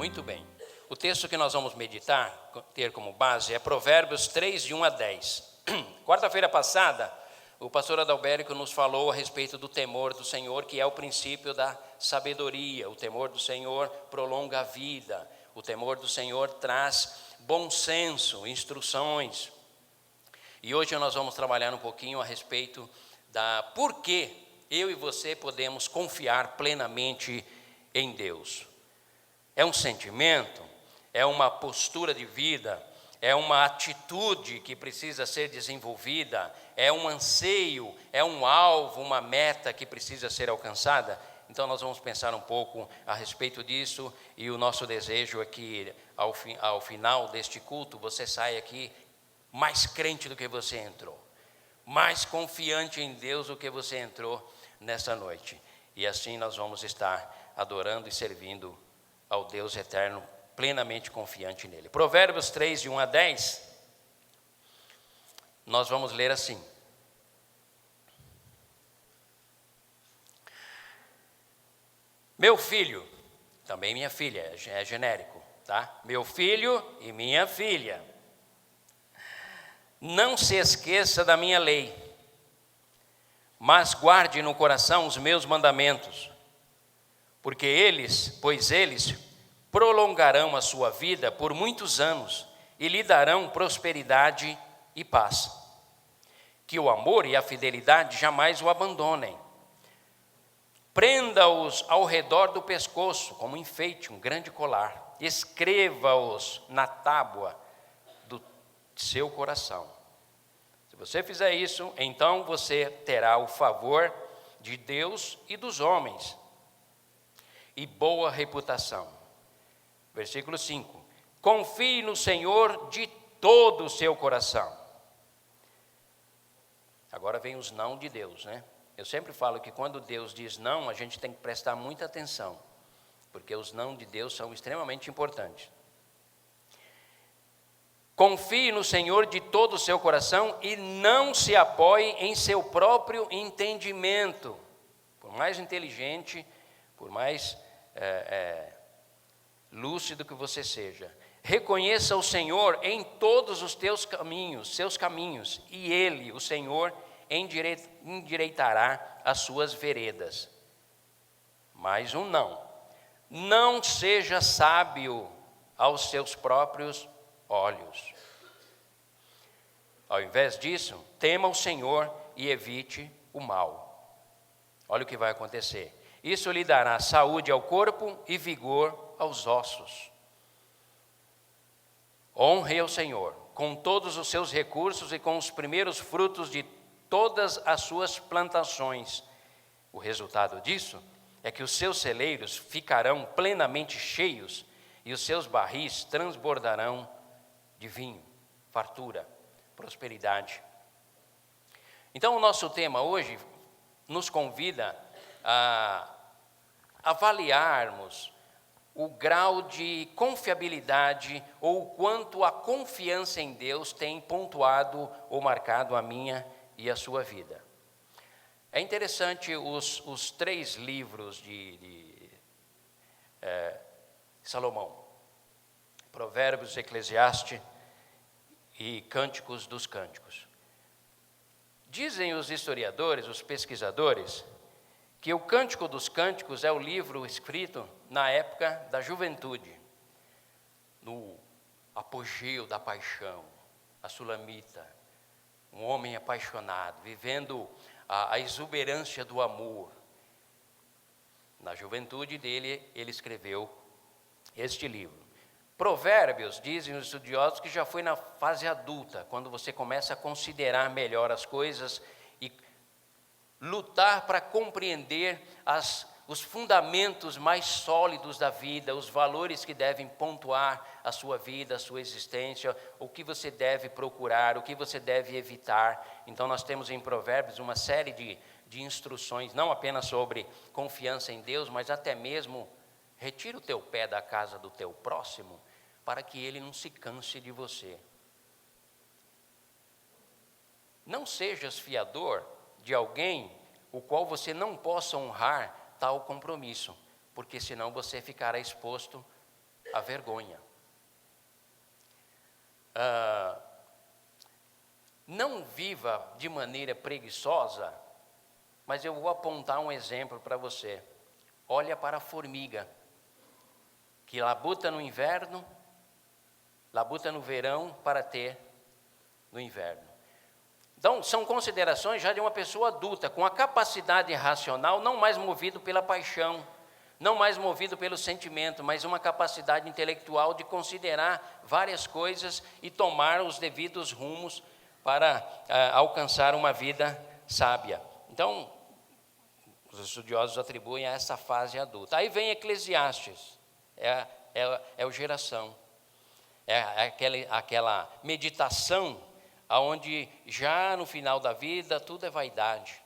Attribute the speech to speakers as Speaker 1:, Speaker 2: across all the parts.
Speaker 1: Muito bem. O texto que nós vamos meditar, ter como base, é Provérbios 3, de 1 a 10. Quarta-feira passada, o pastor Adalberico nos falou a respeito do temor do Senhor, que é o princípio da sabedoria. O temor do Senhor prolonga a vida. O temor do Senhor traz bom senso, instruções. E hoje nós vamos trabalhar um pouquinho a respeito da por que eu e você podemos confiar plenamente em Deus. É um sentimento, é uma postura de vida, é uma atitude que precisa ser desenvolvida, é um anseio, é um alvo, uma meta que precisa ser alcançada. Então nós vamos pensar um pouco a respeito disso, e o nosso desejo é que ao final deste culto você saia aqui mais crente do que você entrou, mais confiante em Deus do que você entrou nessa noite. E assim nós vamos estar adorando e servindo ao Deus eterno, plenamente confiante nele. Provérbios 3, de 1 a 10, nós vamos ler assim: Meu filho, também minha filha, é genérico, tá? Meu filho e minha filha, não se esqueça da minha lei, mas guarde no coração os meus mandamentos, pois eles prolongarão a sua vida por muitos anos e lhe darão prosperidade e paz. Que o amor e a fidelidade jamais o abandonem. Prenda-os ao redor do pescoço, como enfeite, um grande colar. Escreva-os na tábua do seu coração. Se você fizer isso, então você terá o favor de Deus e dos homens, e boa reputação. Versículo 5. Confie no Senhor de todo o seu coração. Agora vem os não de Deus, né? Eu sempre falo que quando Deus diz não, a gente tem que prestar muita atenção, porque os não de Deus são extremamente importantes. Confie no Senhor de todo o seu coração e não se apoie em seu próprio entendimento. Por mais inteligente, por mais lúcido que você seja, reconheça o Senhor em todos os seus caminhos, e Ele, o Senhor, endireitará as suas veredas. Mais um não. Não seja sábio aos seus próprios olhos. Ao invés disso, tema o Senhor e evite o mal. Olha o que vai acontecer. Isso lhe dará saúde ao corpo e vigor aos ossos. Honre ao Senhor com todos os seus recursos e com os primeiros frutos de todas as suas plantações. O resultado disso é que os seus celeiros ficarão plenamente cheios e os seus barris transbordarão de vinho, fartura, prosperidade. Então o nosso tema hoje nos convida a avaliarmos o grau de confiabilidade ou o quanto a confiança em Deus tem pontuado ou marcado a minha e a sua vida. É interessante os 3 livros de Salomão: Provérbios, Eclesiastes e Cânticos dos Cânticos. Dizem os historiadores, os pesquisadores, que o Cântico dos Cânticos é o livro escrito na época da juventude, no apogeu da paixão, a sulamita, um homem apaixonado, vivendo a exuberância do amor. Na juventude dele, ele escreveu este livro. Provérbios, dizem os estudiosos, que já foi na fase adulta, quando você começa a considerar melhor as coisas e lutar para compreender os fundamentos mais sólidos da vida, os valores que devem pontuar a sua vida, a sua existência, o que você deve procurar, o que você deve evitar. Então nós temos em Provérbios uma série de instruções, não apenas sobre confiança em Deus, mas até mesmo retira o teu pé da casa do teu próximo, para que ele não se canse de você. Não sejas fiador de alguém o qual você não possa honrar tal compromisso, porque senão você ficará exposto a vergonha. Não viva de maneira preguiçosa, mas eu vou apontar um exemplo para você. Olha para a formiga, que labuta no inverno, labuta no verão para ter no inverno. Então, são considerações já de uma pessoa adulta, com a capacidade racional, não mais movido pela paixão, não mais movido pelo sentimento, mas uma capacidade intelectual de considerar várias coisas e tomar os devidos rumos para alcançar uma vida sábia. Então, os estudiosos atribuem a essa fase adulta. Aí vem Eclesiastes, é o geração, aquela meditação onde já no final da vida tudo é vaidade,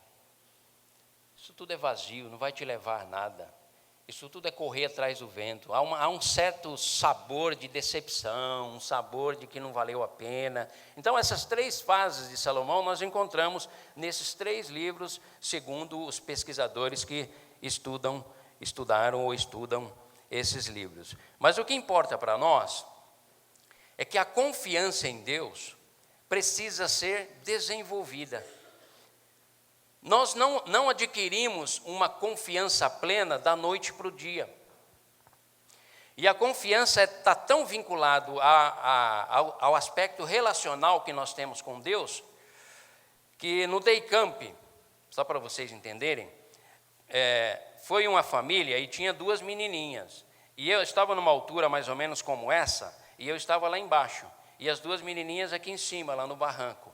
Speaker 1: isso tudo é vazio, não vai te levar a nada, isso tudo é correr atrás do vento, há um certo sabor de decepção, um sabor de que não valeu a pena. Então essas 3 fases de Salomão nós encontramos nesses 3 livros, segundo os pesquisadores que estudaram ou estudam esses livros. Mas o que importa para nós é que a confiança em Deus precisa ser desenvolvida. Nós não adquirimos uma confiança plena da noite para o dia. E a confiança está tão vinculado ao aspecto relacional que nós temos com Deus, que no Day Camp, só para vocês entenderem, foi uma família e tinha 2 menininhas. E eu estava numa altura mais ou menos como essa, e eu estava lá embaixo. E as 2 menininhas aqui em cima, lá no barranco.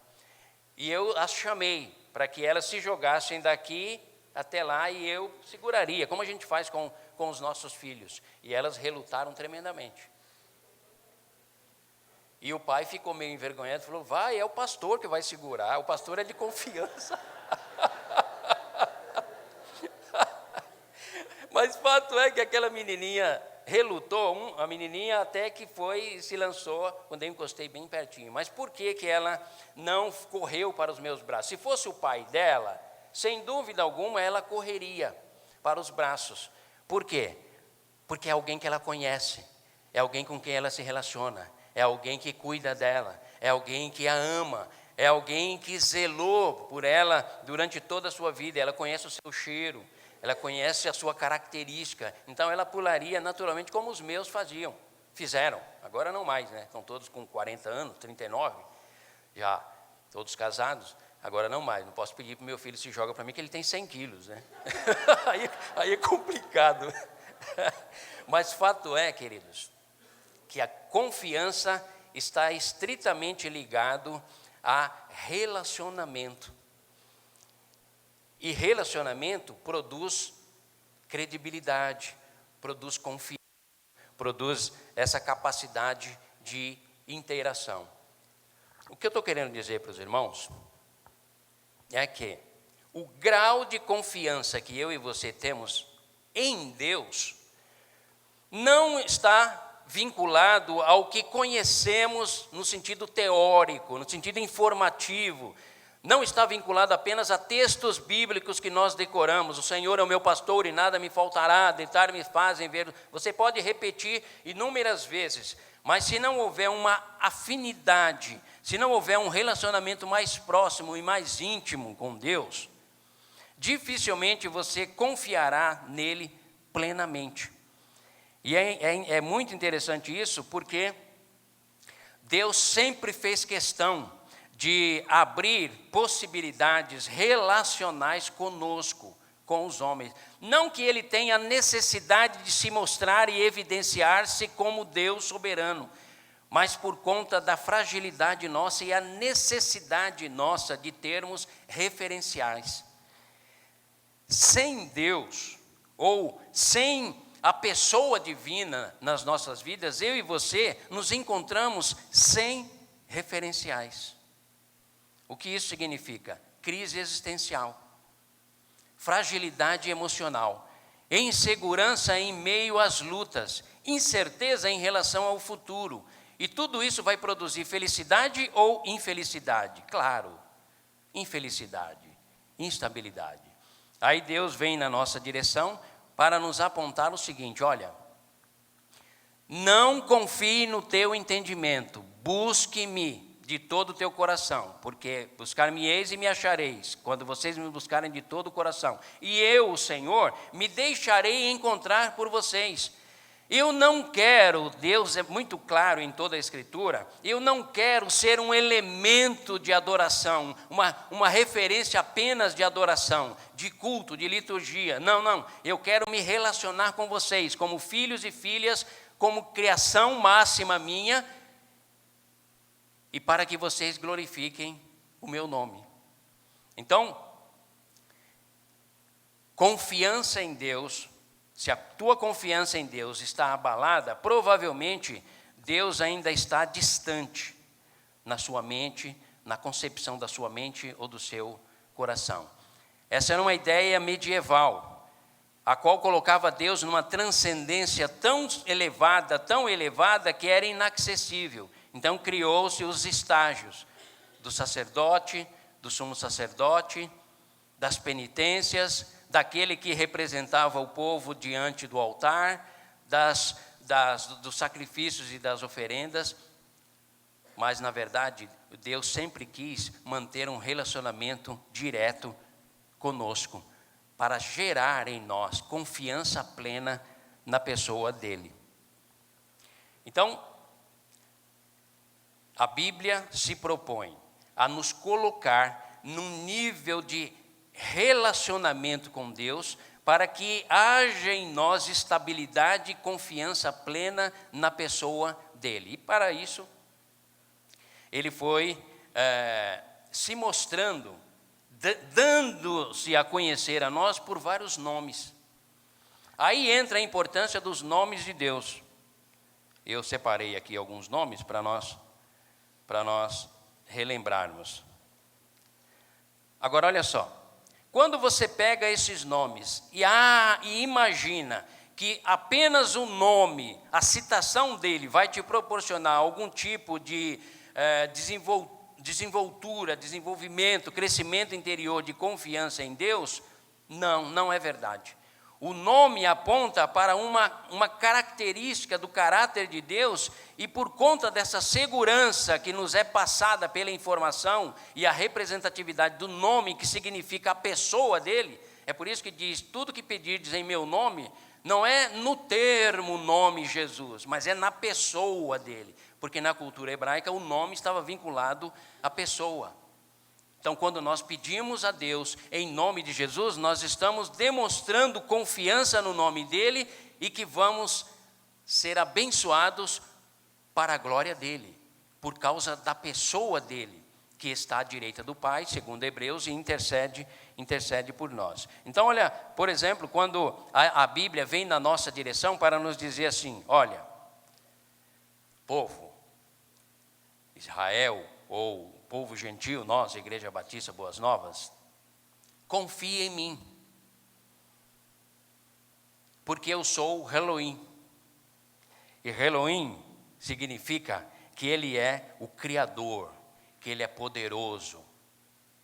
Speaker 1: E eu as chamei para que elas se jogassem daqui até lá e eu seguraria, como a gente faz com os nossos filhos. E elas relutaram tremendamente. E o pai ficou meio envergonhado e falou, vai, é o pastor que vai segurar, o pastor é de confiança. Mas o fato é que aquela menininha relutou, a menininha até que se lançou, quando eu encostei bem pertinho. Mas por que ela não correu para os meus braços? Se fosse o pai dela, sem dúvida alguma, ela correria para os braços. Por quê? Porque é alguém que ela conhece, é alguém com quem ela se relaciona, é alguém que cuida dela, é alguém que a ama, é alguém que zelou por ela durante toda a sua vida, ela conhece o seu cheiro, ela conhece a sua característica, então ela pularia naturalmente como os meus fizeram, agora não mais, né? Estão todos com 40 anos, 39, já todos casados, agora não mais, não posso pedir para o meu filho se joga para mim que ele tem 100 quilos, né? aí é complicado, mas fato é, queridos, que a confiança está estritamente ligado a relacionamento. E relacionamento produz credibilidade, produz confiança, produz essa capacidade de interação. O que eu estou querendo dizer para os irmãos é que o grau de confiança que eu e você temos em Deus não está vinculado ao que conhecemos no sentido teórico, no sentido informativo. Não está vinculado apenas a textos bíblicos que nós decoramos. O Senhor é o meu pastor e nada me faltará, deitar-me fazem ver. Você pode repetir inúmeras vezes, mas se não houver uma afinidade, se não houver um relacionamento mais próximo e mais íntimo com Deus, dificilmente você confiará nele plenamente. E é muito interessante isso, porque Deus sempre fez questão de abrir possibilidades relacionais conosco, com os homens. Não que ele tenha necessidade de se mostrar e evidenciar-se como Deus soberano, mas por conta da fragilidade nossa e a necessidade nossa de termos referenciais. Sem Deus, ou sem a pessoa divina nas nossas vidas, eu e você nos encontramos sem referenciais. O que isso significa? Crise existencial, fragilidade emocional, insegurança em meio às lutas, incerteza em relação ao futuro. E tudo isso vai produzir felicidade ou infelicidade? Claro, infelicidade, instabilidade. Aí Deus vem na nossa direção para nos apontar o seguinte, olha, Não confie no teu entendimento, busque-me de todo o teu coração, porque buscar-me-eis e me achareis, quando vocês me buscarem de todo o coração. E eu, o Senhor, me deixarei encontrar por vocês. Eu não quero, Deus é muito claro em toda a Escritura, eu não quero ser um elemento de adoração, uma referência apenas de adoração, de culto, de liturgia. Não, eu quero me relacionar com vocês, como filhos e filhas, como criação máxima minha, e para que vocês glorifiquem o meu nome. Então, confiança em Deus. Se a tua confiança em Deus está abalada, provavelmente Deus ainda está distante na sua mente, na concepção da sua mente ou do seu coração. Essa era uma ideia medieval, a qual colocava Deus numa transcendência tão elevada que era inacessível. Então criou-se os estágios do sacerdote, do sumo sacerdote, das penitências, daquele que representava o povo diante do altar, dos sacrifícios e das oferendas. Mas, na verdade, Deus sempre quis manter um relacionamento direto conosco, para gerar em nós confiança plena na pessoa dele. Então, a Bíblia se propõe a nos colocar num nível de relacionamento com Deus, para que haja em nós estabilidade e confiança plena na pessoa dele. E para isso, ele foi se mostrando, dando-se a conhecer a nós por vários nomes. Aí entra a importância dos nomes de Deus. Eu separei aqui alguns nomes para nós relembrarmos. Agora, olha só. Quando você pega esses nomes e imagina que apenas o nome, a citação dele vai te proporcionar algum tipo de desenvoltura, desenvolvimento, crescimento interior de confiança em Deus, não é verdade. O nome aponta para uma característica do caráter de Deus, e por conta dessa segurança que nos é passada pela informação e a representatividade do nome, que significa a pessoa dele, é por isso que diz: tudo que pedirdes em meu nome, não é no termo nome Jesus, mas é na pessoa dele, porque na cultura hebraica o nome estava vinculado à pessoa. Então, quando nós pedimos a Deus em nome de Jesus, nós estamos demonstrando confiança no nome dele e que vamos ser abençoados para a glória dele, por causa da pessoa dele, que está à direita do Pai, segundo Hebreus, e intercede por nós. Então, olha, por exemplo, quando a Bíblia vem na nossa direção para nos dizer assim: olha, povo, Israel, ou povo gentil, nós, Igreja Batista Boas Novas, confia em mim, porque eu sou Elohim. E Elohim significa que ele é o Criador, que ele é poderoso,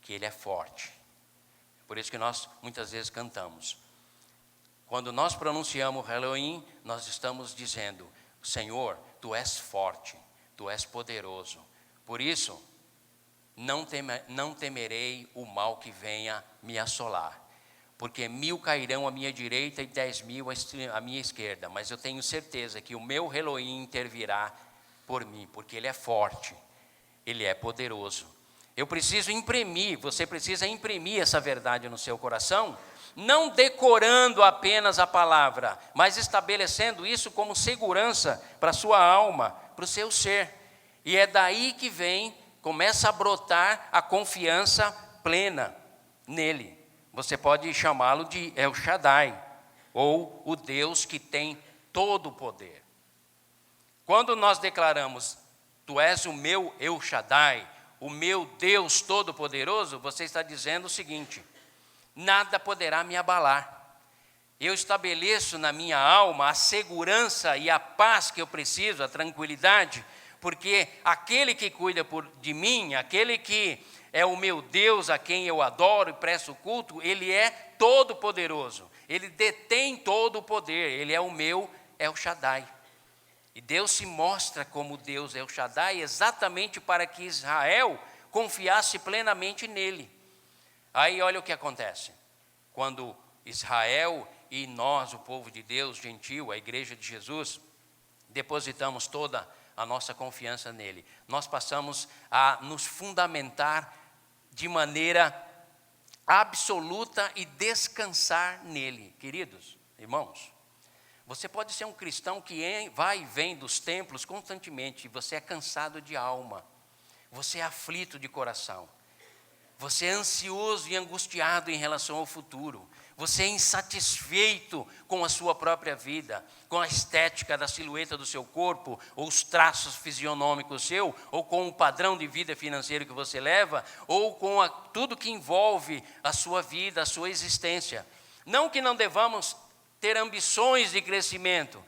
Speaker 1: que ele é forte. Por isso que nós muitas vezes cantamos. Quando nós pronunciamos Elohim, nós estamos dizendo: Senhor, tu és forte, tu és poderoso. Por isso, não temerei o mal que venha me assolar, porque 1000 cairão à minha direita e 10.000 à minha esquerda, mas eu tenho certeza que o meu Elohim intervirá por mim, porque ele é forte, ele é poderoso. Eu preciso imprimir, você precisa imprimir essa verdade no seu coração, não decorando apenas a palavra, mas estabelecendo isso como segurança para a sua alma, para o seu ser. E é daí que começa a brotar a confiança plena nele. Você pode chamá-lo de El Shaddai, ou o Deus que tem todo o poder. Quando nós declaramos: tu és o meu El Shaddai, o meu Deus Todo-Poderoso, você está dizendo o seguinte: nada poderá me abalar. Eu estabeleço na minha alma a segurança e a paz que eu preciso, a tranquilidade, porque aquele que cuida de mim, aquele que é o meu Deus, a quem eu adoro e presto culto, ele é todo-poderoso, ele detém todo o poder, ele é o meu El Shaddai. E Deus se mostra como Deus El Shaddai exatamente para que Israel confiasse plenamente nele. Aí olha o que acontece. Quando Israel e nós, o povo de Deus, gentil, a igreja de Jesus, depositamos toda a nossa confiança nele, nós passamos a nos fundamentar de maneira absoluta e descansar nele. Queridos irmãos, você pode ser um cristão que vai e vem dos templos constantemente, e você é cansado de alma, você é aflito de coração, você é ansioso e angustiado em relação ao futuro, você é insatisfeito com a sua própria vida, com a estética da silhueta do seu corpo, ou os traços fisionômicos seu, ou com o padrão de vida financeiro que você leva, ou com tudo que envolve a sua vida, a sua existência. Não que não devamos ter ambições de crescimento,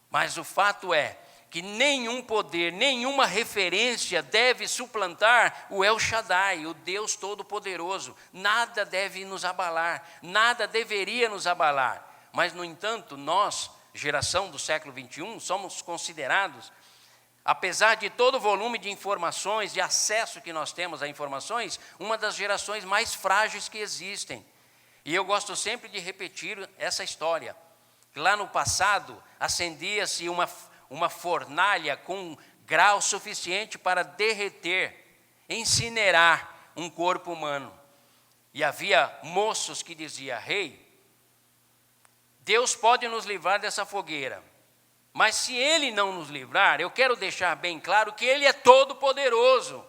Speaker 1: mas o fato é que nenhum poder, nenhuma referência deve suplantar o El Shaddai, o Deus Todo-Poderoso. Nada deve nos abalar, nada deveria nos abalar. Mas, no entanto, nós, geração do século 21, somos considerados, apesar de todo o volume de informações, de acesso que nós temos a informações, uma das gerações mais frágeis que existem. E eu gosto sempre de repetir essa história. Lá no passado, acendia-se uma fornalha com grau suficiente para derreter, incinerar um corpo humano. E havia moços que diziam: rei, Deus pode nos livrar dessa fogueira, mas se Ele não nos livrar, eu quero deixar bem claro que Ele é todo poderoso.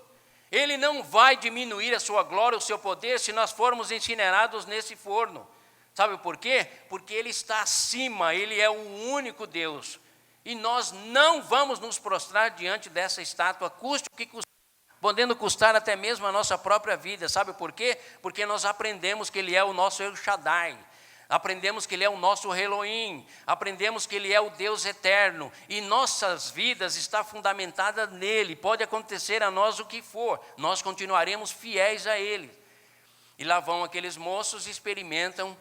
Speaker 1: Ele não vai diminuir a sua glória, o seu poder, se nós formos incinerados nesse forno. Sabe por quê? Porque Ele está acima, Ele é o único Deus. E nós não vamos nos prostrar diante dessa estátua, custe o que custar, podendo custar até mesmo a nossa própria vida. Sabe por quê? Porque nós aprendemos que Ele é o nosso El Shaddai, aprendemos que Ele é o nosso Elohim, aprendemos que Ele é o Deus eterno, e nossas vidas estão fundamentadas nele. Pode acontecer a nós o que for, nós continuaremos fiéis a Ele. E lá vão aqueles moços e experimentam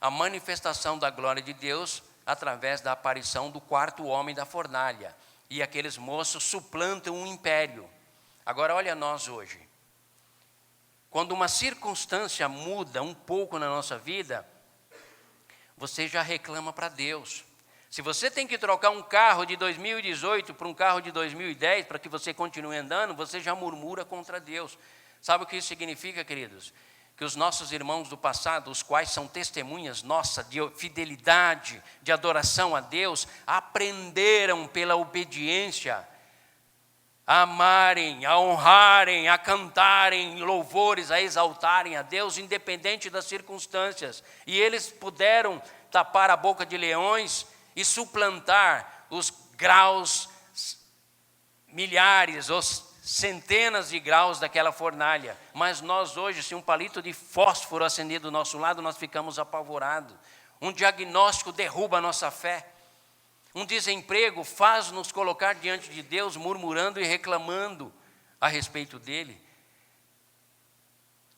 Speaker 1: a manifestação da glória de Deus através da aparição do quarto homem da fornalha. E aqueles moços suplantam um império. Agora olha nós hoje. Quando uma circunstância muda um pouco na nossa vida, você já reclama para Deus. Se você tem que trocar um carro de 2018 para um carro de 2010, para que você continue andando, você já murmura contra Deus. Sabe o que isso significa, queridos? Que os nossos irmãos do passado, os quais são testemunhas nossas de fidelidade, de adoração a Deus, aprenderam pela obediência a amarem, a honrarem, a cantarem louvores, a exaltarem a Deus, independente das circunstâncias. E eles puderam tapar a boca de leões e suplantar os graus milhares, os centenas de graus daquela fornalha. Mas nós hoje, se um palito de fósforo acender do nosso lado, nós ficamos apavorados. Um diagnóstico derruba a nossa fé. Um desemprego faz-nos colocar diante de Deus, murmurando e reclamando a respeito dele.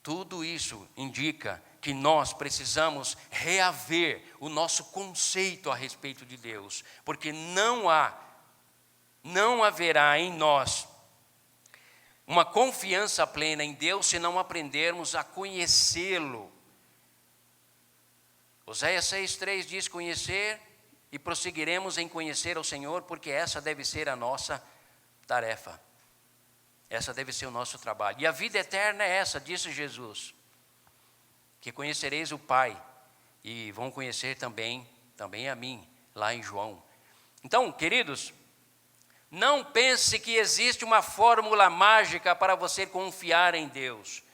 Speaker 1: Tudo isso indica que nós precisamos reaver o nosso conceito a respeito de Deus, porque não haverá em nós uma confiança plena em Deus se não aprendermos a conhecê-lo. Oséias 6,3 diz: conhecer e prosseguiremos em conhecer ao Senhor, porque essa deve ser a nossa tarefa. Essa deve ser o nosso trabalho. E a vida eterna é essa, disse Jesus, que conhecereis o Pai e vão conhecer também a mim, lá em João. Então, queridos, não pense que existe uma fórmula mágica para você confiar em Deus.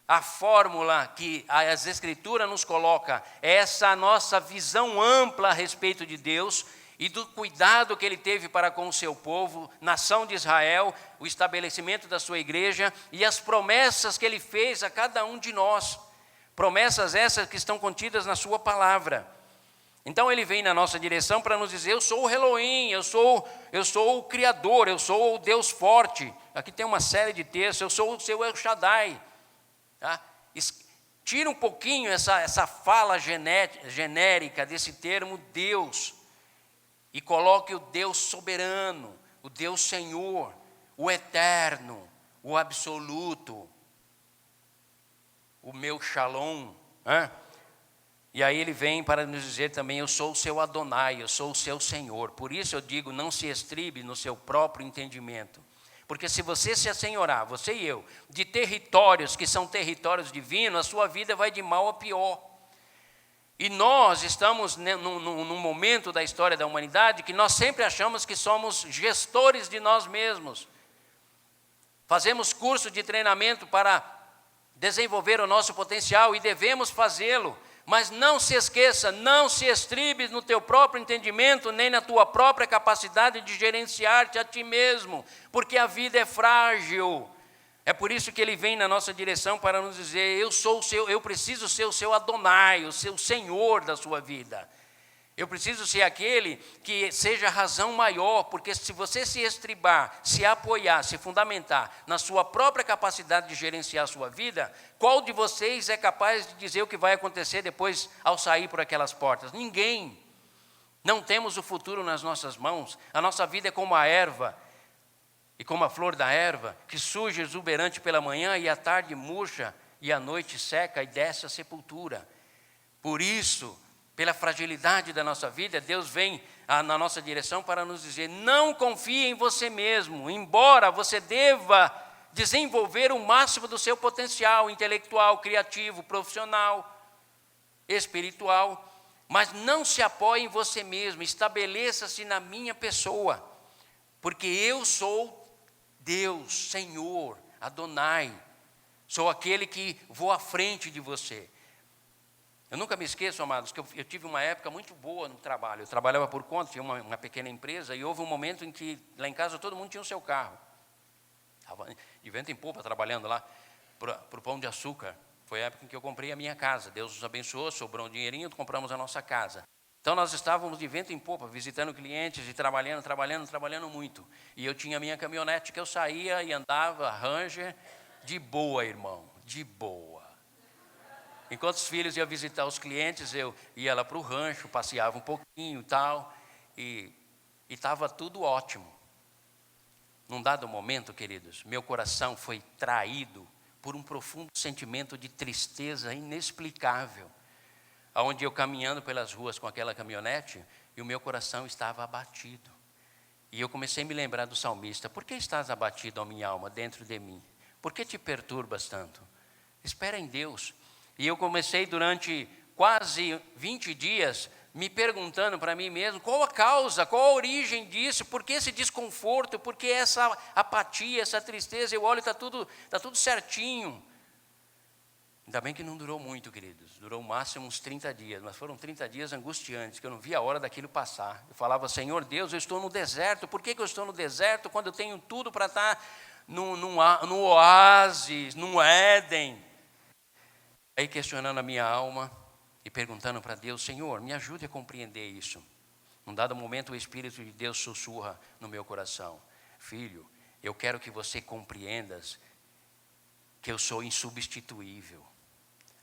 Speaker 1: A fórmula que as Escrituras nos coloca é essa nossa visão ampla a respeito de Deus e do cuidado que Ele teve para com o seu povo, nação de Israel, o estabelecimento da sua igreja e as promessas que Ele fez a cada um de nós. Promessas essas que estão contidas na sua palavra. Então Ele vem na nossa direção para nos dizer: eu sou o Elohim, eu sou o Criador, eu sou o Deus forte. Aqui tem uma série de textos: eu sou o seu El Shaddai. Tá? Tira um pouquinho essa fala genérica desse termo Deus e coloque o Deus soberano, o Deus Senhor, o eterno, o absoluto, o meu Shalom. E aí ele vem para nos dizer também: eu sou o seu Adonai, eu sou o seu Senhor. Por isso eu digo, não se estribe no seu próprio entendimento. Porque se você se assenhorar, você e eu, de territórios que são territórios divinos, a sua vida vai de mal a pior. E nós estamos num momento da história da humanidade que nós sempre achamos que somos gestores de nós mesmos. Fazemos curso de treinamento para desenvolver o nosso potencial e devemos fazê-lo. Mas não se esqueça, não se estribe no teu próprio entendimento, nem na tua própria capacidade de gerenciar-te a ti mesmo, porque a vida é frágil. É por isso que ele vem na nossa direção para nos dizer: eu preciso ser o seu Adonai, o seu Senhor da sua vida. Eu preciso ser aquele que seja a razão maior, porque se você se estribar, se apoiar, se fundamentar na sua própria capacidade de gerenciar a sua vida, qual de vocês é capaz de dizer o que vai acontecer depois ao sair por aquelas portas? Ninguém. Não temos o futuro nas nossas mãos. A nossa vida é como a erva, e como a flor da erva, que surge exuberante pela manhã e à tarde murcha, e à noite seca e desce à sepultura. Por isso, pela fragilidade da nossa vida, Deus vem na nossa direção para nos dizer: não confie em você mesmo, embora você deva desenvolver o máximo do seu potencial intelectual, criativo, profissional, espiritual, mas não se apoie em você mesmo, estabeleça-se na minha pessoa, porque eu sou Deus, Senhor, Adonai, sou aquele que vou à frente de você. Eu nunca me esqueço, amados, que eu tive uma época muito boa no trabalho. Eu trabalhava por conta, tinha uma pequena empresa, e houve um momento em que lá em casa todo mundo tinha o seu carro. Estava de vento em popa trabalhando lá para o Pão de Açúcar. Foi a época em que eu comprei a minha casa. Deus nos abençoou, sobrou um dinheirinho, compramos a nossa casa. Então nós estávamos de vento em popa, visitando clientes e trabalhando muito. E eu tinha a minha caminhonete que eu saía e andava, Ranger, de boa, irmão, de boa. Enquanto os filhos iam visitar os clientes, eu ia lá para o rancho, passeava um pouquinho e tal, e estava tudo ótimo. Num dado momento, queridos, meu coração foi traído por um profundo sentimento de tristeza inexplicável, onde eu caminhando pelas ruas com aquela caminhonete, e o meu coração estava abatido. E eu comecei a me lembrar do salmista: por que estás abatido, ó minha alma, dentro de mim? Por que te perturbas tanto? Espera em Deus. E eu comecei durante quase 20 dias me perguntando para mim mesmo: qual a causa, qual a origem disso, por que esse desconforto, por que essa apatia, essa tristeza? Eu olho, está tudo certinho. Ainda bem que não durou muito, queridos, durou no máximo uns 30 dias, mas foram 30 dias angustiantes, que eu não via a hora daquilo passar. Eu falava: Senhor Deus, eu estou no deserto, por que eu estou no deserto quando eu tenho tudo para estar no oásis, no Éden? Aí questionando a minha alma e perguntando para Deus: Senhor, me ajude a compreender isso. Num dado momento o Espírito de Deus sussurra no meu coração: filho, eu quero que você compreendas que eu sou insubstituível.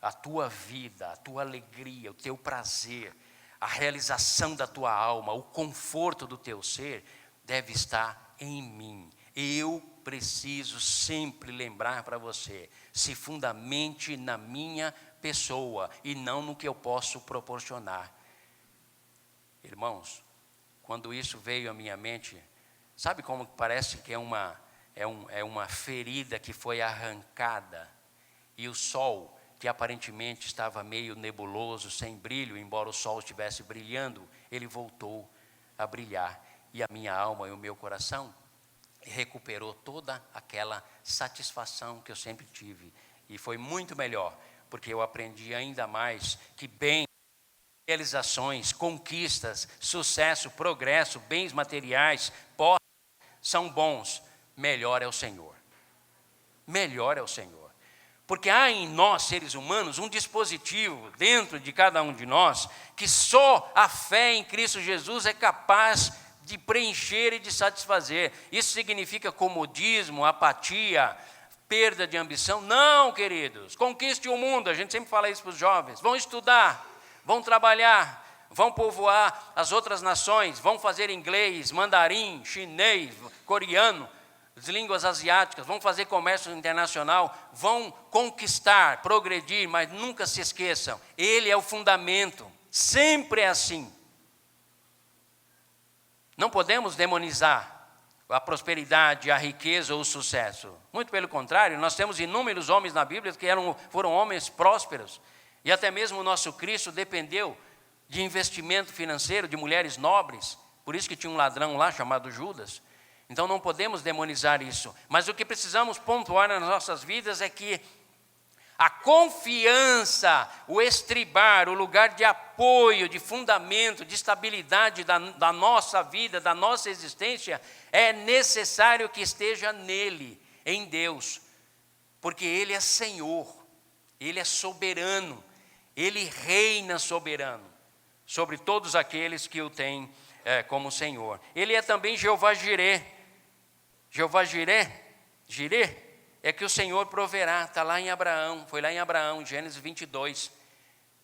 Speaker 1: A tua vida, a tua alegria, o teu prazer, a realização da tua alma, o conforto do teu ser deve estar em mim. Eu preciso sempre lembrar para você: se fundamente na minha pessoa e não no que eu posso proporcionar. Irmãos, quando isso veio à minha mente, sabe como parece que é uma ferida que foi arrancada, e o sol, que aparentemente estava meio nebuloso, sem brilho, embora o sol estivesse brilhando, ele voltou a brilhar, e a minha alma e o meu coração recuperou toda aquela satisfação que eu sempre tive, e foi muito melhor, porque eu aprendi ainda mais que realizações, conquistas, sucesso, progresso, bens materiais, são bons, melhor é o Senhor. Melhor é o Senhor. Porque há em nós, seres humanos, um dispositivo dentro de cada um de nós, que só a fé em Cristo Jesus é capaz de preencher e de satisfazer. Isso significa comodismo, apatia, perda de ambição? Não, queridos. Conquiste o mundo, a gente sempre fala isso para os jovens. Vão estudar, vão trabalhar, vão povoar as outras nações, vão fazer inglês, mandarim, chinês, coreano, as línguas asiáticas, vão fazer comércio internacional, vão conquistar, progredir, mas nunca se esqueçam, Ele é o fundamento, sempre é assim. Não podemos demonizar a prosperidade, a riqueza ou o sucesso. Muito pelo contrário, nós temos inúmeros homens na Bíblia que foram homens prósperos, e até mesmo o nosso Cristo dependeu de investimento financeiro de mulheres nobres, por isso que tinha um ladrão lá chamado Judas. Então não podemos demonizar isso, mas o que precisamos pontuar nas nossas vidas é que a confiança, o estribar, o lugar de apoio, de fundamento, de estabilidade da nossa vida, da nossa existência, é necessário que esteja nele, em Deus, porque Ele é Senhor, Ele é soberano, Ele reina soberano sobre todos aqueles que o têm como Senhor. Ele é também Jeová Jireh. Jeová Jireh é que o Senhor proverá, está lá em Abraão, foi lá em Abraão, Gênesis 22,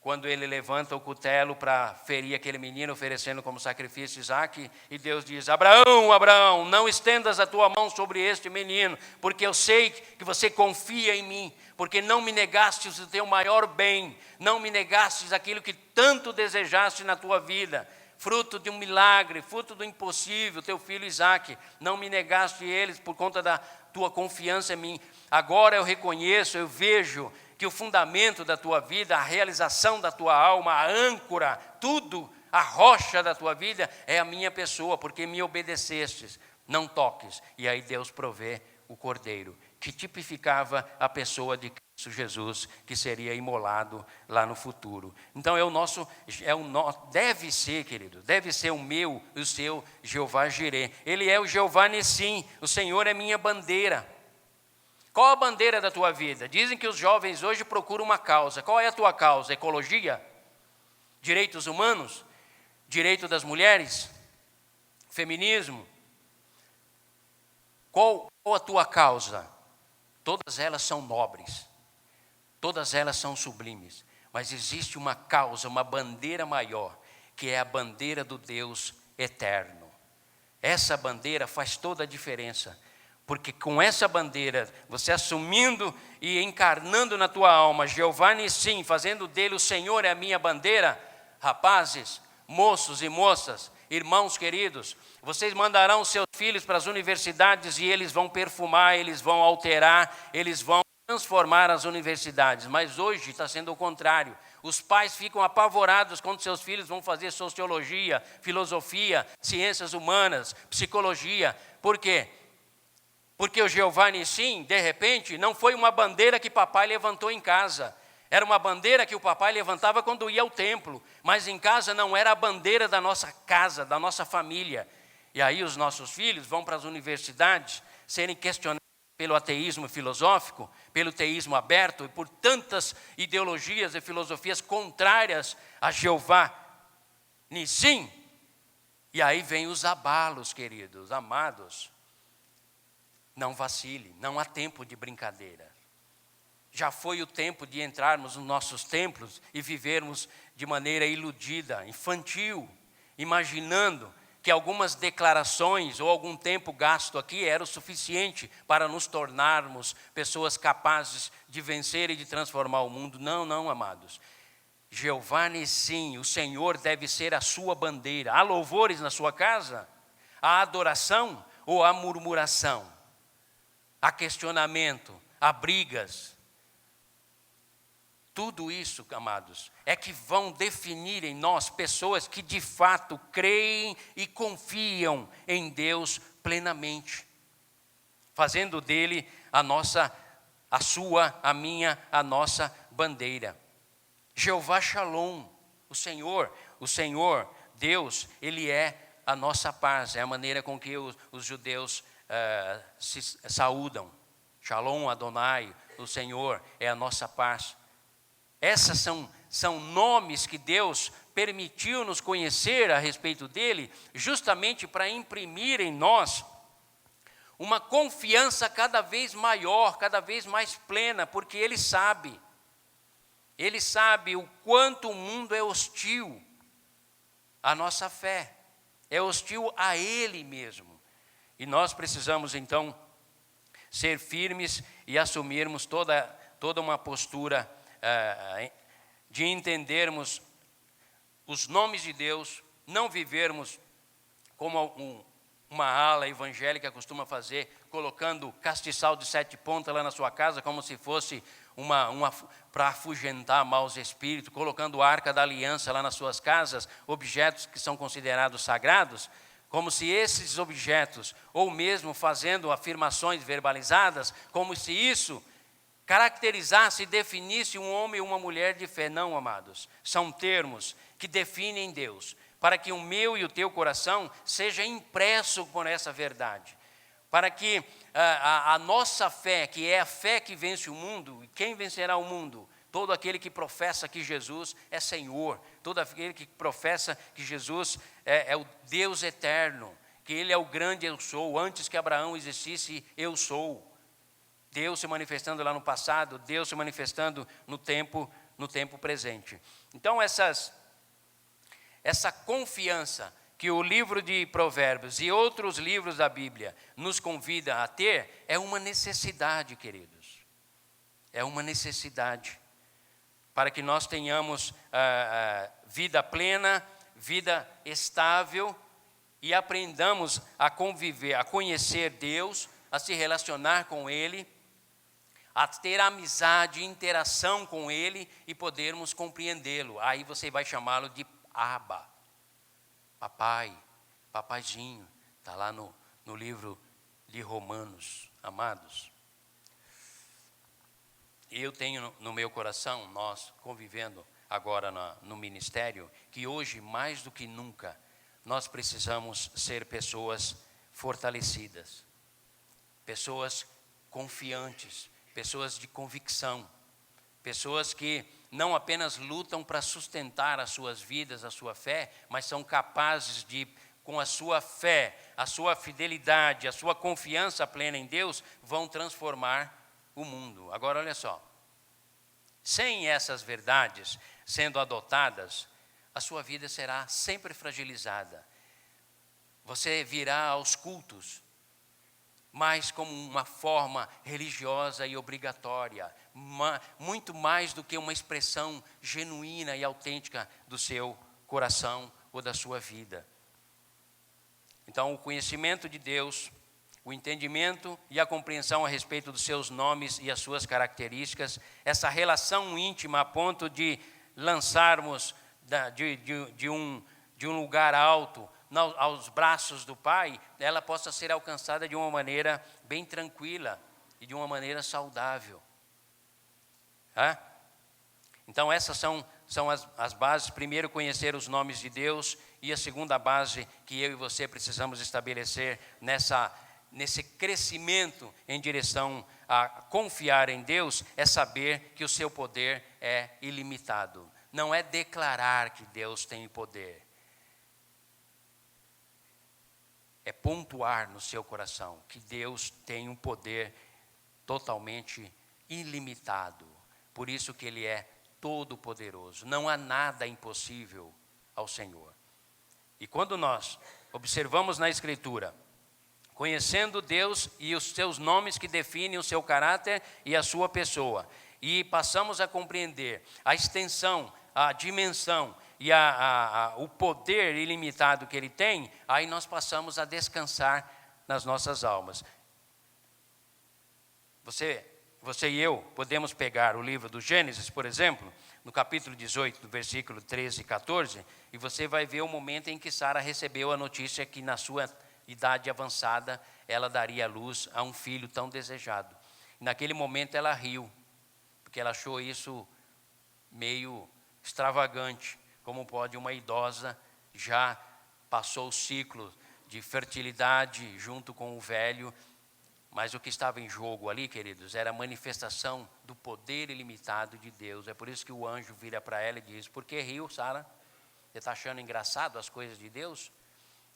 Speaker 1: quando ele levanta o cutelo para ferir aquele menino, oferecendo como sacrifício Isaque, e Deus diz: Abraão, Abraão, não estendas a tua mão sobre este menino, porque eu sei que você confia em mim, porque não me negastes o teu maior bem, não me negastes aquilo que tanto desejaste na tua vida, fruto de um milagre, fruto do impossível, teu filho Isaque, não me negaste eles por conta da tua confiança em mim. Agora eu reconheço, eu vejo que o fundamento da tua vida, a realização da tua alma, a âncora, tudo, a rocha da tua vida é a minha pessoa, porque me obedecestes, não toques. E aí Deus provê o cordeiro, que tipificava a pessoa de Cristo Jesus, que seria imolado lá no futuro. Então deve ser, querido, deve ser o meu e o seu Jeová Jireh. Ele é o Jeová Nissim, o Senhor é minha bandeira. Qual a bandeira da tua vida? Dizem que os jovens hoje procuram uma causa. Qual é a tua causa? Ecologia? Direitos humanos? Direito das mulheres? Feminismo? Qual a tua causa? Todas elas são nobres, todas elas são sublimes, mas existe uma causa, uma bandeira maior, que é a bandeira do Deus eterno. Essa bandeira faz toda a diferença, porque com essa bandeira, você assumindo e encarnando na tua alma, Jeová Nissim, fazendo dele o Senhor é a minha bandeira, rapazes, moços e moças, irmãos queridos, vocês mandarão seus filhos para as universidades e eles vão perfumar, eles vão alterar, eles vão transformar as universidades. Mas hoje está sendo o contrário. Os pais ficam apavorados quando seus filhos vão fazer sociologia, filosofia, ciências humanas, psicologia. Por quê? Porque o Jeová Nissim, de repente, não foi uma bandeira que papai levantou em casa. Era uma bandeira que o papai levantava quando ia ao templo, mas em casa não era a bandeira da nossa casa, da nossa família. E aí os nossos filhos vão para as universidades serem questionados pelo ateísmo filosófico, pelo teísmo aberto e por tantas ideologias e filosofias contrárias a Jeová Nissim. E aí vem os abalos, queridos, amados. Não vacile, não há tempo de brincadeira. Já foi o tempo de entrarmos nos nossos templos e vivermos de maneira iludida, infantil, imaginando que algumas declarações ou algum tempo gasto aqui era o suficiente para nos tornarmos pessoas capazes de vencer e de transformar o mundo. Não, não, amados. Jeová Nissim, o Senhor deve ser a sua bandeira. Há louvores na sua casa? Há adoração ou há murmuração? Há questionamento, há brigas? Tudo isso, amados, é que vão definir em nós pessoas que de fato creem e confiam em Deus plenamente, fazendo dele a nossa bandeira. Jeová Shalom, o Senhor, Deus, Ele é a nossa paz, é a maneira com que os judeus se saúdam. Shalom Adonai, o Senhor é a nossa paz. Essas são nomes que Deus permitiu-nos conhecer a respeito dele, justamente para imprimir em nós uma confiança cada vez maior, cada vez mais plena, porque Ele sabe o quanto o mundo é hostil à nossa fé, é hostil a Ele mesmo. E nós precisamos, então, ser firmes e assumirmos toda uma postura de entendermos os nomes de Deus, não vivermos como uma ala evangélica costuma fazer, colocando castiçal de 7 pontas lá na sua casa, como se fosse para afugentar maus espíritos, colocando a arca da aliança lá nas suas casas, objetos que são considerados sagrados, como se esses objetos, ou mesmo fazendo afirmações verbalizadas, como se isso caracterizasse e definisse um homem ou uma mulher de fé. Não, amados, são termos que definem Deus, para que o meu e o teu coração seja impresso por essa verdade, para que a nossa fé, que é a fé que vence o mundo, e quem vencerá o mundo? Todo aquele que professa que Jesus é Senhor, todo aquele que professa que Jesus é o Deus eterno, que Ele é o grande eu sou, antes que Abraão existisse, eu sou. Deus se manifestando lá no passado, Deus se manifestando no tempo presente. Então essa confiança que o livro de Provérbios e outros livros da Bíblia nos convida a ter, é uma necessidade, queridos. É uma necessidade para que nós tenhamos vida plena, vida estável e aprendamos a conviver, a conhecer Deus, a se relacionar com Ele, a ter amizade, interação com Ele e podermos compreendê-lo. Aí você vai chamá-lo de Abba, papai, papaizinho, está lá no livro de Romanos, amados. Eu tenho no meu coração, nós convivendo agora no ministério, que hoje mais do que nunca, nós precisamos ser pessoas fortalecidas, pessoas confiantes, pessoas de convicção, pessoas que não apenas lutam para sustentar as suas vidas, a sua fé, mas são capazes de, com a sua fé, a sua fidelidade, a sua confiança plena em Deus, vão transformar o mundo. Agora olha só, sem essas verdades sendo adotadas, a sua vida será sempre fragilizada. Você virá aos cultos, mas como uma forma religiosa e obrigatória, muito mais do que uma expressão genuína e autêntica do seu coração ou da sua vida. Então, o conhecimento de Deus, o entendimento e a compreensão a respeito dos seus nomes e as suas características, essa relação íntima a ponto de lançarmos de um lugar alto aos braços do Pai, ela possa ser alcançada de uma maneira bem tranquila e de uma maneira saudável. Então essas são as bases. Primeiro, conhecer os nomes de Deus, e a segunda base que eu e você precisamos estabelecer nesse crescimento em direção a confiar em Deus, é saber que o seu poder é ilimitado. Não é declarar que Deus tem poder, é pontuar no seu coração que Deus tem um poder totalmente ilimitado. Por isso que Ele é todo-poderoso. Não há nada impossível ao Senhor. E quando nós observamos na Escritura, conhecendo Deus e os seus nomes que definem o seu caráter e a sua pessoa, e passamos a compreender a extensão, a dimensão e o poder ilimitado que Ele tem, aí nós passamos a descansar nas nossas almas. Você e eu podemos pegar o livro do Gênesis, por exemplo, no capítulo 18, do versículo 13 e 14, e você vai ver o momento em que Sara recebeu a notícia que na sua idade avançada ela daria luz a um filho tão desejado. E naquele momento ela riu, porque ela achou isso meio extravagante. Como pode uma idosa, já passou o ciclo de fertilidade junto com o velho, mas o que estava em jogo ali, queridos, era a manifestação do poder ilimitado de Deus. É por isso que o anjo vira para ela e diz: por que riu, Sara? Você está achando engraçado as coisas de Deus?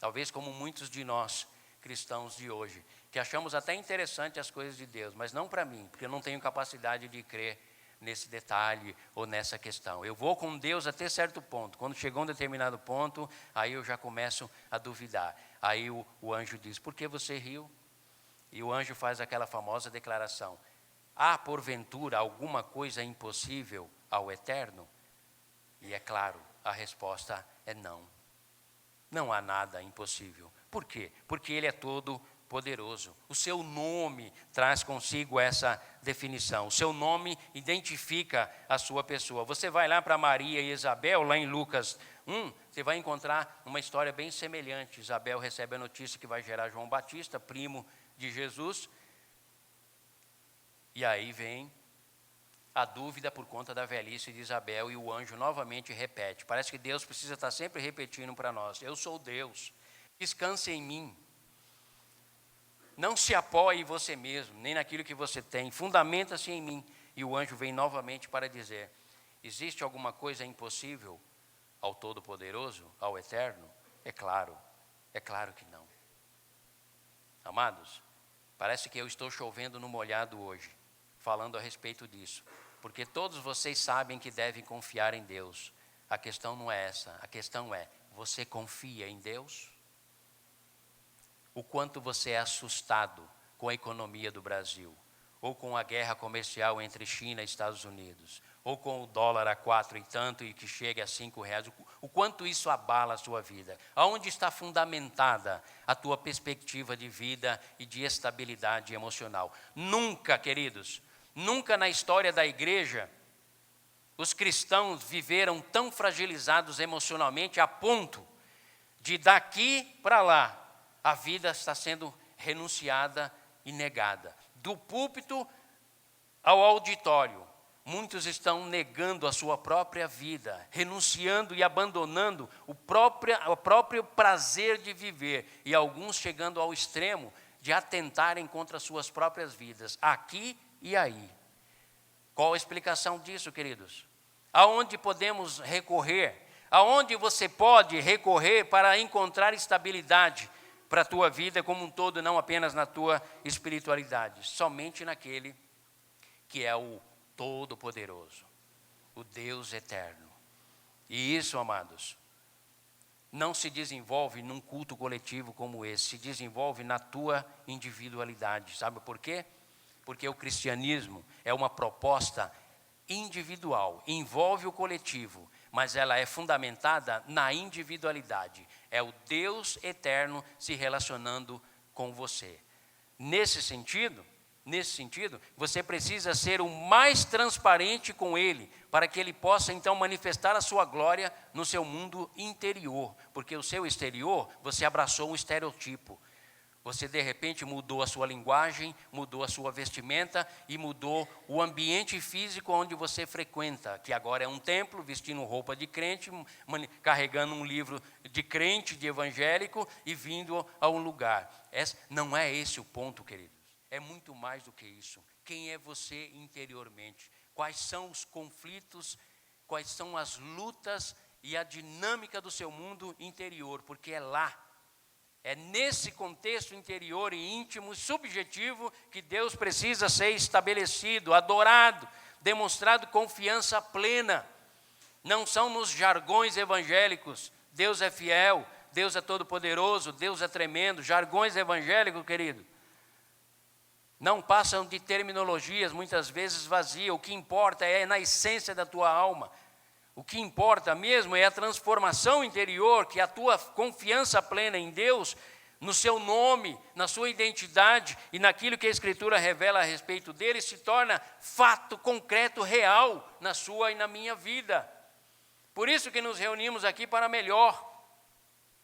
Speaker 1: Talvez como muitos de nós, cristãos de hoje, que achamos até interessante as coisas de Deus, mas não para mim, porque eu não tenho capacidade de crer nesse detalhe ou nessa questão. Eu vou com Deus até certo ponto. Quando chegou um determinado ponto, aí eu já começo a duvidar. Aí o anjo diz, por que você riu? E o anjo faz aquela famosa declaração, há porventura alguma coisa impossível ao Eterno? E é claro, a resposta é não. Não há nada impossível. Por quê? Porque Ele é todo poderoso. O seu nome traz consigo essa definição. O seu nome identifica a sua pessoa. Você vai lá para Maria e Isabel, lá em Lucas 1, você vai encontrar uma história bem semelhante. Isabel recebe a notícia que vai gerar João Batista, primo de Jesus. E aí vem a dúvida por conta da velhice de Isabel, e o anjo novamente repete. Parece que Deus precisa estar sempre repetindo para nós, eu sou Deus, descanse em mim. Não se apoie em você mesmo, nem naquilo que você tem, fundamenta-se em mim. E o anjo vem novamente para dizer, existe alguma coisa impossível ao Todo-Poderoso, ao Eterno? É claro que não. Amados, parece que eu estou chovendo no molhado hoje, falando a respeito disso. Porque todos vocês sabem que devem confiar em Deus. A questão não é essa, a questão é, você confia em Deus? O quanto você é assustado com a economia do Brasil, ou com a guerra comercial entre China e Estados Unidos, ou com o dólar a 4 e tanto e que chega a 5 reais, o quanto isso abala a sua vida? Aonde está fundamentada a tua perspectiva de vida e de estabilidade emocional? Nunca, queridos, nunca na história da igreja, os cristãos viveram tão fragilizados emocionalmente a ponto de daqui para lá, a vida está sendo renunciada e negada. Do púlpito ao auditório, muitos estão negando a sua própria vida, renunciando e abandonando o próprio prazer de viver, e alguns chegando ao extremo de atentarem contra suas próprias vidas, aqui e aí. Qual a explicação disso, queridos? Aonde podemos recorrer? Aonde você pode recorrer para encontrar estabilidade para a tua vida como um todo, não apenas na tua espiritualidade? Somente naquele que é o Todo-Poderoso, o Deus Eterno. E isso, amados, não se desenvolve num culto coletivo como esse, se desenvolve na tua individualidade. Sabe por quê? Porque o cristianismo é uma proposta individual, envolve o coletivo, mas ela é fundamentada na individualidade. É o Deus eterno se relacionando com você. Nesse sentido, você precisa ser o mais transparente com Ele, para que Ele possa então manifestar a sua glória no seu mundo interior, porque o seu exterior, você abraçou um estereotipo. Você de repente mudou a sua linguagem, mudou a sua vestimenta e mudou o ambiente físico onde você frequenta, que agora é um templo, vestindo roupa de crente, carregando um livro de crente, de evangélico e vindo a um lugar. Não é esse o ponto, queridos. É muito mais do que isso. Quem é você interiormente? Quais são os conflitos, quais são as lutas e a dinâmica do seu mundo interior? Porque é lá, é nesse contexto interior e íntimo, subjetivo, que Deus precisa ser estabelecido, adorado, demonstrado confiança plena. Não são nos jargões evangélicos, Deus é fiel, Deus é todo-poderoso, Deus é tremendo. Jargões evangélicos, querido, não passam de terminologias muitas vezes vazias. O que importa é na essência da tua alma. O que importa mesmo é a transformação interior, que a tua confiança plena em Deus, no seu nome, na sua identidade e naquilo que a Escritura revela a respeito dele, se torna fato concreto, real na sua e na minha vida. Por isso que nos reunimos aqui para melhor.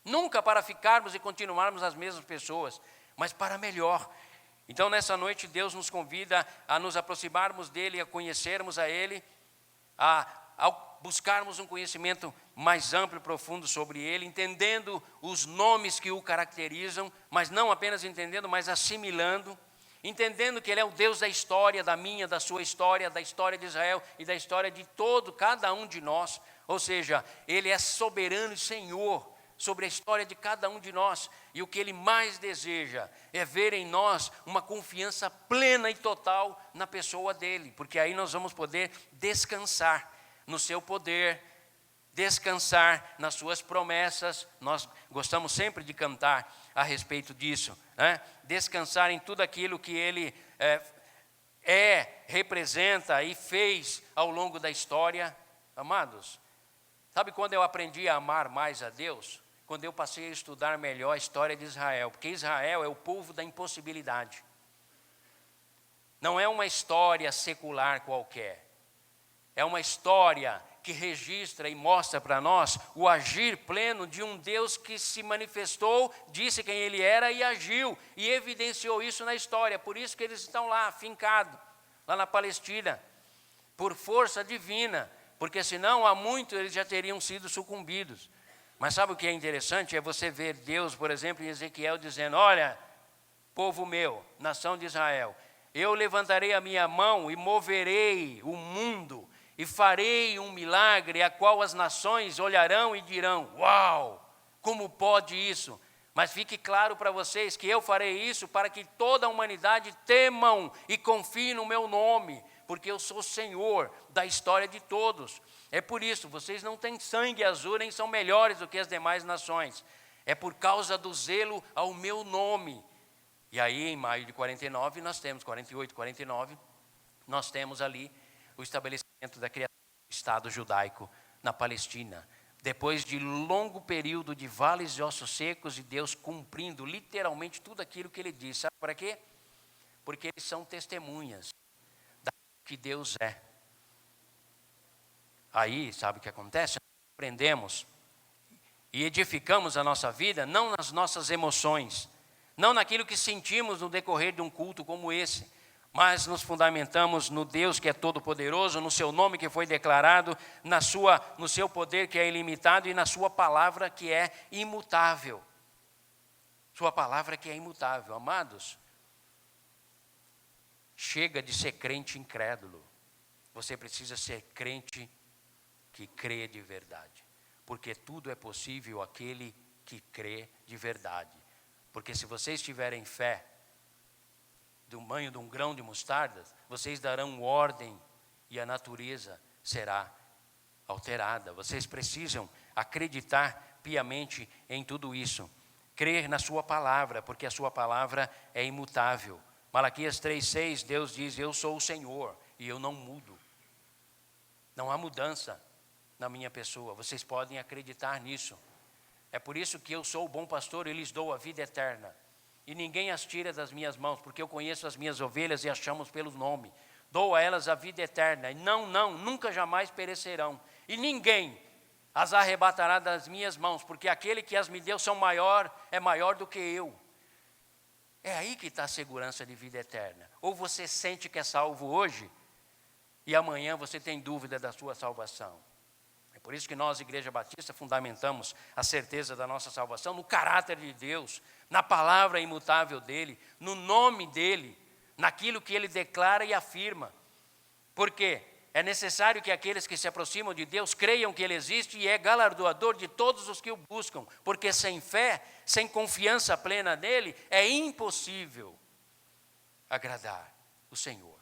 Speaker 1: Nunca para ficarmos e continuarmos as mesmas pessoas, mas para melhor. Então, nessa noite, Deus nos convida a nos aproximarmos dele, a conhecermos a ele, ao buscarmos um conhecimento mais amplo e profundo sobre ele, entendendo os nomes que o caracterizam, mas não apenas entendendo, mas assimilando, entendendo que ele é o Deus da história, da minha, da sua história, da história de Israel e da história de cada um de nós. Ou seja, ele é soberano e Senhor sobre a história de cada um de nós. E o que Ele mais deseja é ver em nós uma confiança plena e total na pessoa dEle. Porque aí nós vamos poder descansar no seu poder, descansar nas suas promessas. Nós gostamos sempre de cantar a respeito disso, né? Descansar em tudo aquilo que Ele representa e fez ao longo da história. Amados, sabe quando eu aprendi a amar mais a Deus? Quando eu passei a estudar melhor a história de Israel, porque Israel é o povo da impossibilidade. Não é uma história secular qualquer, é uma história que registra e mostra para nós o agir pleno de um Deus que se manifestou, disse quem Ele era e agiu, e evidenciou isso na história. Por isso que eles estão lá, afincados, lá na Palestina, por força divina, porque senão há muito eles já teriam sido sucumbidos. Mas sabe o que é interessante? É você ver Deus, por exemplo, em Ezequiel dizendo: olha, povo meu, nação de Israel, eu levantarei a minha mão e moverei o mundo, e farei um milagre, a qual as nações olharão e dirão: uau, como pode isso? Mas fique claro para vocês que eu farei isso para que toda a humanidade temam e confiem no meu nome, porque eu sou Senhor da história de todos. É por isso, vocês não têm sangue azul, nem são melhores do que as demais nações. É por causa do zelo ao meu nome. E aí, em maio de 49, nós temos, 48, 49, nós temos ali o estabelecimento da criação do Estado judaico na Palestina. Depois de longo período de vales de ossos secos e Deus cumprindo literalmente tudo aquilo que Ele disse. Sabe para quê? Porque eles são testemunhas daquilo que Deus é. Aí, sabe o que acontece? Nós aprendemos e edificamos a nossa vida não nas nossas emoções, não naquilo que sentimos no decorrer de um culto como esse, mas nos fundamentamos no Deus que é todo-poderoso, no seu nome que foi declarado, no seu poder que é ilimitado e na sua palavra que é imutável. Sua palavra que é imutável. Amados, chega de ser crente incrédulo. Você precisa ser crente que crê de verdade. Porque tudo é possível àquele que crê de verdade. Porque se vocês tiverem fé do tamanho de um grão de mostarda, vocês darão ordem e a natureza será alterada. Vocês precisam acreditar piamente em tudo isso. Crer na sua palavra, porque a sua palavra é imutável. Malaquias 3,6, Deus diz: eu sou o Senhor e eu não mudo. Não há mudança na minha pessoa. Vocês podem acreditar nisso. É por isso que eu sou o bom pastor e lhes dou a vida eterna. E ninguém as tira das minhas mãos, porque eu conheço as minhas ovelhas e as chamo pelo nome. Dou a elas a vida eterna, e nunca jamais perecerão. E ninguém as arrebatará das minhas mãos, porque aquele que as me deu é maior do que eu. É aí que está a segurança de vida eterna. Ou você sente que é salvo hoje, e amanhã você tem dúvida da sua salvação. É por isso que nós, Igreja Batista, fundamentamos a certeza da nossa salvação no caráter de Deus, na palavra imutável dEle, no nome dEle, naquilo que Ele declara e afirma. Por quê? É necessário que aqueles que se aproximam de Deus creiam que Ele existe e é galardoador de todos os que o buscam, porque sem fé, sem confiança plena nele, é impossível agradar o Senhor.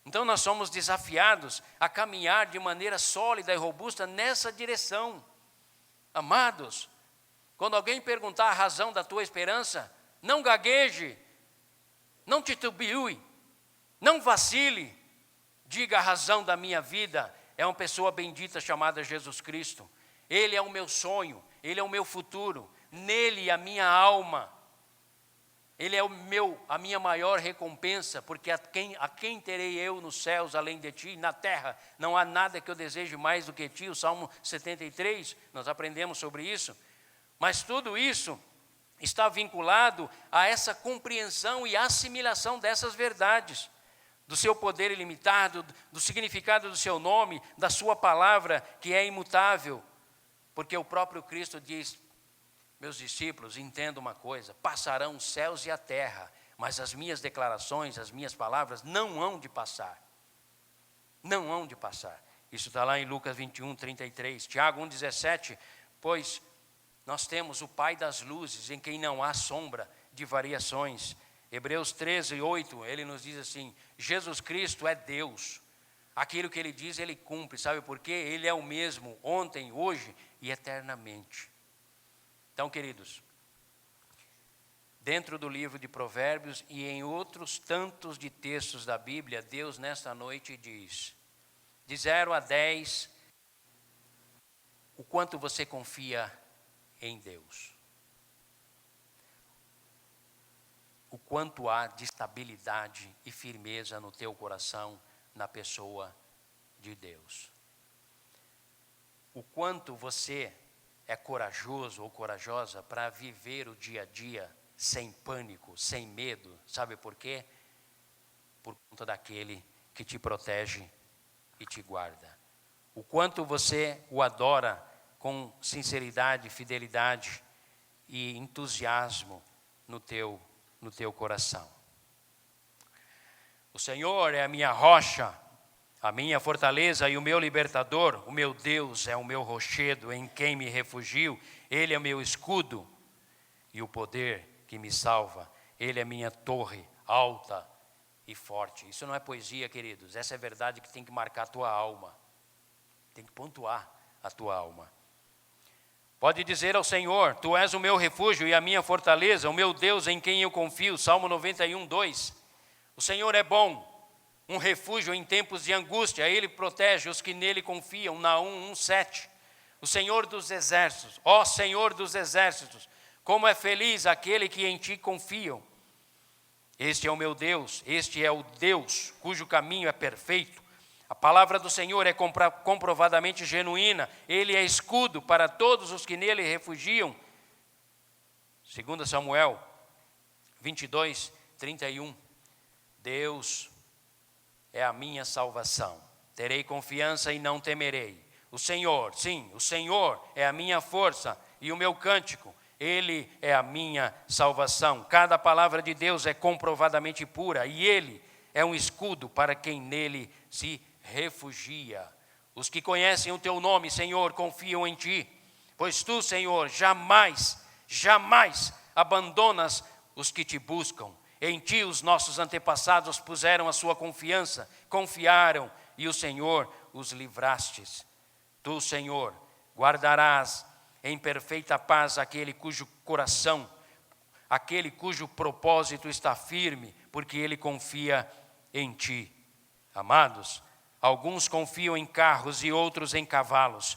Speaker 1: Então nós somos desafiados a caminhar de maneira sólida e robusta nessa direção. Amados, quando alguém perguntar a razão da tua esperança, não gagueje, não titubue, não vacile. Diga: a razão da minha vida é uma pessoa bendita chamada Jesus Cristo. Ele é o meu sonho, Ele é o meu futuro, nele a minha alma. Ele é a minha maior recompensa, porque a quem terei eu nos céus além de ti? Na terra não há nada que eu deseje mais do que ti. O Salmo 73, nós aprendemos sobre isso. Mas tudo isso está vinculado a essa compreensão e assimilação dessas verdades, do seu poder ilimitado, do significado do seu nome, da sua palavra que é imutável. Porque o próprio Cristo diz: meus discípulos, entendam uma coisa, passarão os céus e a terra, mas as minhas declarações, as minhas palavras não hão de passar. Não hão de passar. Isso está lá em Lucas 21, 33. Tiago 1,17, pois Nós temos o Pai das luzes, em quem não há sombra de variações. Hebreus 13, 8, ele nos diz assim: Jesus Cristo é Deus. Aquilo que ele diz, ele cumpre. Sabe por quê? Ele é o mesmo ontem, hoje e eternamente. Então, queridos, dentro do livro de Provérbios e em outros tantos de textos da Bíblia, Deus nesta noite diz, de 0 a 10, o quanto você confia em Deus. O quanto há de estabilidade e firmeza no teu coração, na pessoa de Deus. O quanto você é corajoso ou corajosa para viver o dia a dia sem pânico, sem medo. Sabe por quê? Por conta daquele que te protege e te guarda. O quanto você o adora com sinceridade, fidelidade e entusiasmo no teu coração. O Senhor é a minha rocha, a minha fortaleza e o meu libertador. O meu Deus é o meu rochedo em quem me refugio. Ele é meu escudo e o poder que me salva. Ele é minha torre alta e forte. Isso não é poesia, queridos. Essa é verdade que tem que marcar a tua alma. Tem que pontuar a tua alma. Pode dizer ao Senhor: Tu és o meu refúgio e a minha fortaleza, o meu Deus em quem eu confio. Salmo 91, 2. O Senhor é bom, um refúgio em tempos de angústia. Ele protege os que nele confiam. Naum 1, 7. O Senhor dos exércitos, ó Senhor dos exércitos, como é feliz aquele que em ti confiam. Este é o meu Deus, este é o Deus cujo caminho é perfeito. A palavra do Senhor é comprovadamente genuína. Ele é escudo para todos os que nele refugiam. 2 Samuel 22, 31. Deus é a minha salvação. Terei confiança e não temerei. O Senhor, sim, o Senhor é a minha força e o meu cântico. Ele é a minha salvação. Cada palavra de Deus é comprovadamente pura e Ele é um escudo para quem nele se refugia. Os que conhecem o teu nome, Senhor, confiam em ti, pois tu, Senhor, jamais abandonas os que te buscam. Em ti os nossos antepassados puseram a sua confiança, confiaram e o Senhor os livrastes. Tu, Senhor, guardarás em perfeita paz aquele cujo coração, aquele cujo propósito está firme, porque ele confia em ti. Amados, alguns confiam em carros e outros em cavalos,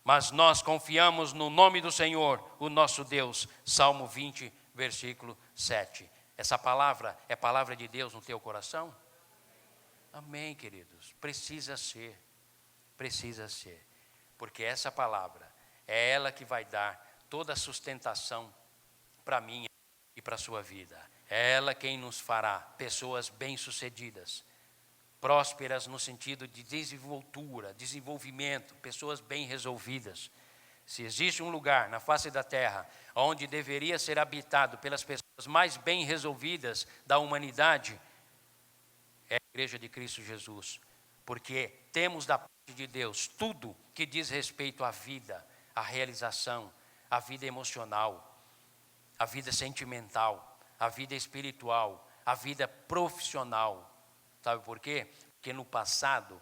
Speaker 1: mas nós confiamos no nome do Senhor, o nosso Deus. Salmo 20, versículo 7. Essa palavra é palavra de Deus no teu coração? Amém, queridos. Precisa ser. Porque essa palavra é ela que vai dar toda a sustentação para mim e para a sua vida. É ela quem nos fará pessoas bem-sucedidas, prósperas no sentido de desenvoltura, desenvolvimento, pessoas bem resolvidas. Se existe um lugar na face da terra onde deveria ser habitado pelas pessoas mais bem resolvidas da humanidade, é a Igreja de Cristo Jesus, porque temos da parte de Deus tudo que diz respeito à vida, à realização, à vida emocional, à vida sentimental, à vida espiritual, à vida profissional. Sabe por quê? Porque no passado,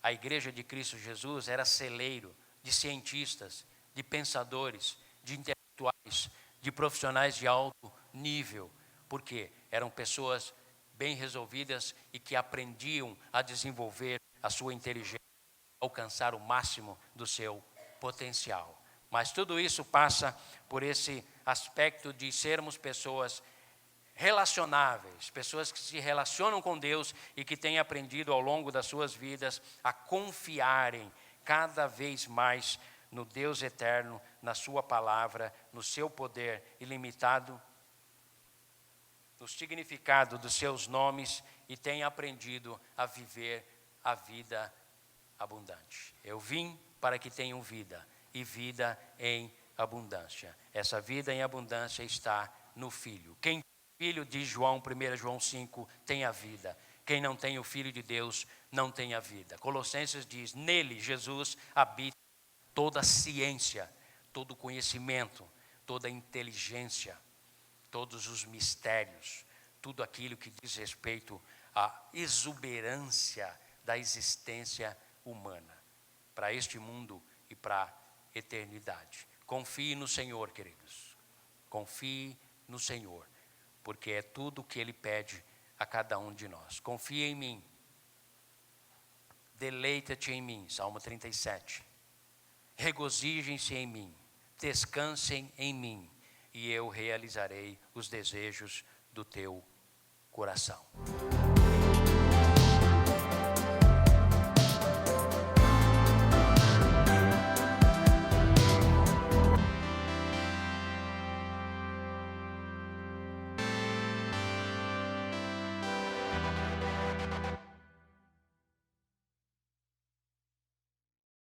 Speaker 1: a Igreja de Cristo Jesus era celeiro de cientistas, de pensadores, de intelectuais, de profissionais de alto nível. Por quê? Eram pessoas bem resolvidas e que aprendiam a desenvolver a sua inteligência, alcançar o máximo do seu potencial. Mas tudo isso passa por esse aspecto de sermos pessoas relacionáveis, pessoas que se relacionam com Deus e que têm aprendido ao longo das suas vidas a confiarem cada vez mais no Deus eterno, na sua palavra, no seu poder ilimitado, no significado dos seus nomes e têm aprendido a viver a vida abundante. Eu vim para que tenham vida e vida em abundância. Essa vida em abundância está no Filho. Quem Filho de João, 1 João 5, tem a vida. Quem não tem o Filho de Deus, não tem a vida. Colossenses diz, nele, Jesus, habita toda a ciência, todo o conhecimento, toda a inteligência, todos os mistérios, tudo aquilo que diz respeito à exuberância da existência humana, para este mundo e para a eternidade. Confie no Senhor, queridos. Confie no Senhor, porque é tudo o que Ele pede a cada um de nós. Confie em mim. Deleita-te em mim, Salmo 37. Regozijem-se em mim, descansem em mim, e eu realizarei os desejos do teu coração.